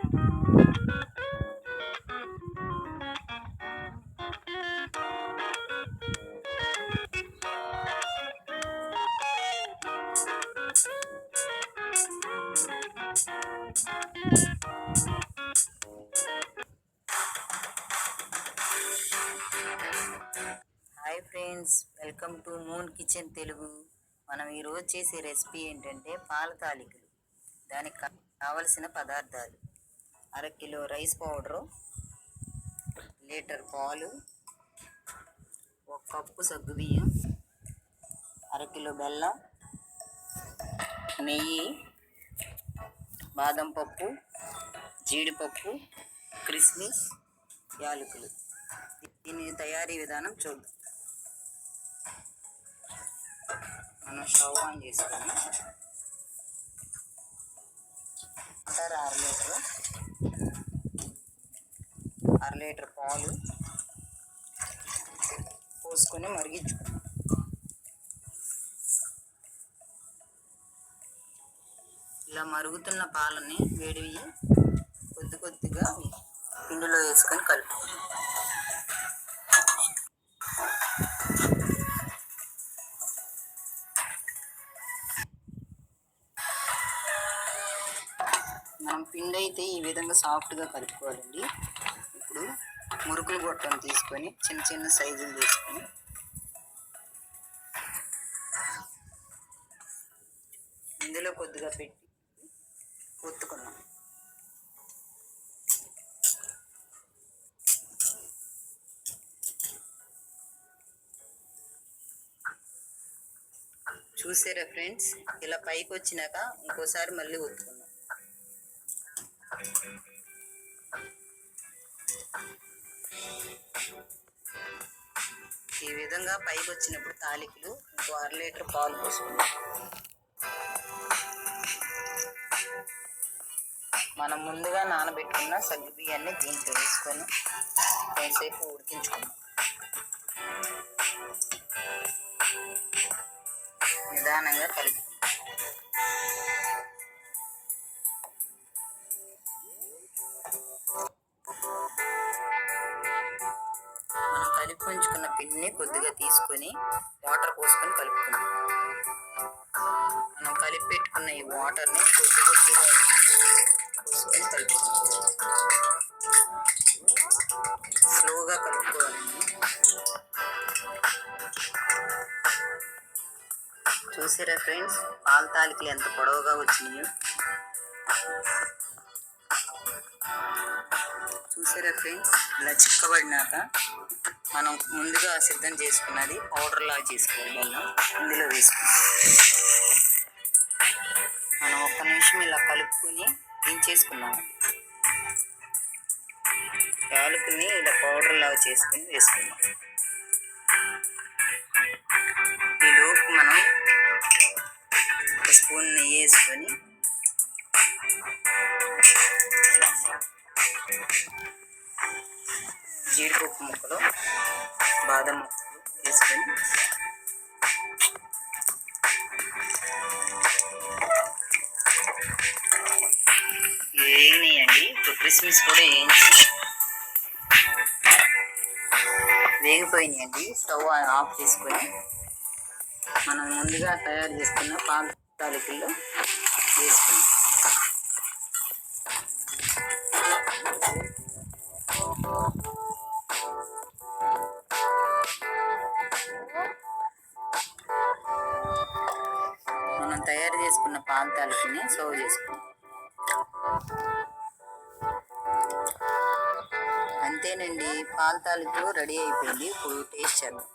Hi friends, welcome to moon kitchen Telugu. మనం ఈరోజు చేసే రెసిపీ ఏంటంటే పాల తాలికలు. దానికి కావలసిన పదార్థాలు: అరకిలో రైస్ పౌడరు, లీటర్ పాలు, 1 కప్పు సగ్గుబియ్యం, అరకిలో బెల్లం, నెయ్యి, బాదం పప్పు, జీడిపప్పు, కిస్మిస్, యాలకులు. దీని తయారీ విధానం చూద్దాం. మనం స్టవ్ ఆన్ చేసుకొని వాటర్ అర లీటర్ పాలు పోసుకొని మరిగించుకున్నాం. ఇలా మరుగుతున్న పాలని వేడివి కొద్దిగా పిండిలో వేసుకొని కలుపుకున్నాం. మనం పిండి అయితే ఈ విధంగా సాఫ్ట్గా కలుపుకోవాలండి. ఇప్పుడు మురుకులు గొట్టం తీసుకొని చిన్న చిన్న సైజులు తీసుకొని ఇందులో కొద్దిగా పెట్టి ఒత్తుకున్నాం. చూసారా ఫ్రెండ్స్, ఇలా పైకి వచ్చినాక ఇంకోసారి మళ్ళీ ఒత్తుకున్నాం. ఈ విధంగా పైకి వచ్చినప్పుడు తాలికలు ఇంకో 1/2 లీటర్ పాలు పోసుకున్నాం. మనం ముందుగా నానబెట్టుకున్న సగ్గుబియ్యాన్ని దీంట్లో వేసుకొని కొంతసేపు ఉడికించుకున్నాం. నిదానంగా కలుపుకున్నాం. మనం కలిపి ఉంచుకున్న పిండిని కొద్దిగా తీసుకొని వాటర్ పోసుకొని కలుపుకున్నాం. మనం కలిపి పెట్టుకున్న ఈ వాటర్ని కొద్దిగా పోసుకొని కలుపుకున్నాం. స్లోగా కలుపుకోవాలండి. చూసారా ఫ్రెండ్స్, పాల తాలికలు ఎంత పొడవుగా వచ్చినాయో. చూసారా ఫ్రెండ్స్, ఇలా చిక్కబడినాక మనం ముందుగా సిద్ధం చేసుకున్నది పౌడర్ లాగా చేసుకోవాలి. బెల్లం ఇందులో వేసుకుని మనం 1 నిమిషం ఇలా కలుపుకొని దించేసుకున్నాము. యాలకుల్ని ఇలా పౌడర్ లాగా చేసుకుని వేసుకున్నాం. ఈలోపు మనం 1 స్పూన్ నెయ్యి వేసుకొని జీడిపప్పు ముక్కలు, బాదం ముక్కలు వేసుకొని వేగినాయండి. ఇప్పుడు కిస్మిస్ కూడా వేగిపోయినాయండి. స్టవ్ ఆఫ్ చేసుకొని మనం ముందుగా తయారు చేసుకున్న పాల తాలికల్లో వేసుకున్నాం. మనం తయారు చేసుకున్న పాల తాలికని సర్వ్ చేసుకున్నాం. అంతేనండి, పాల తాలికలు రెడీ అయిపోయింది. ఇప్పుడు టేస్ట్ చేద్దాం.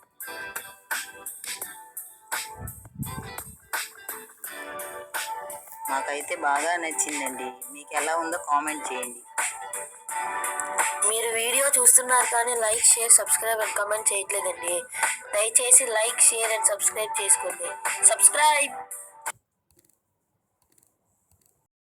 నాకైతే బాగా నచ్చిందండి. మీకు ఎలా ఉందో కామెంట్ చేయండి. మీరు వీడియో చూస్తున్నారు కానీ like, share, subscribe and comment చేయట్లేదండి. దయచేసి లైక్, షేర్ అండ్ సబ్స్క్రైబ్ చేసుకోండి. సబ్స్క్రైబ్.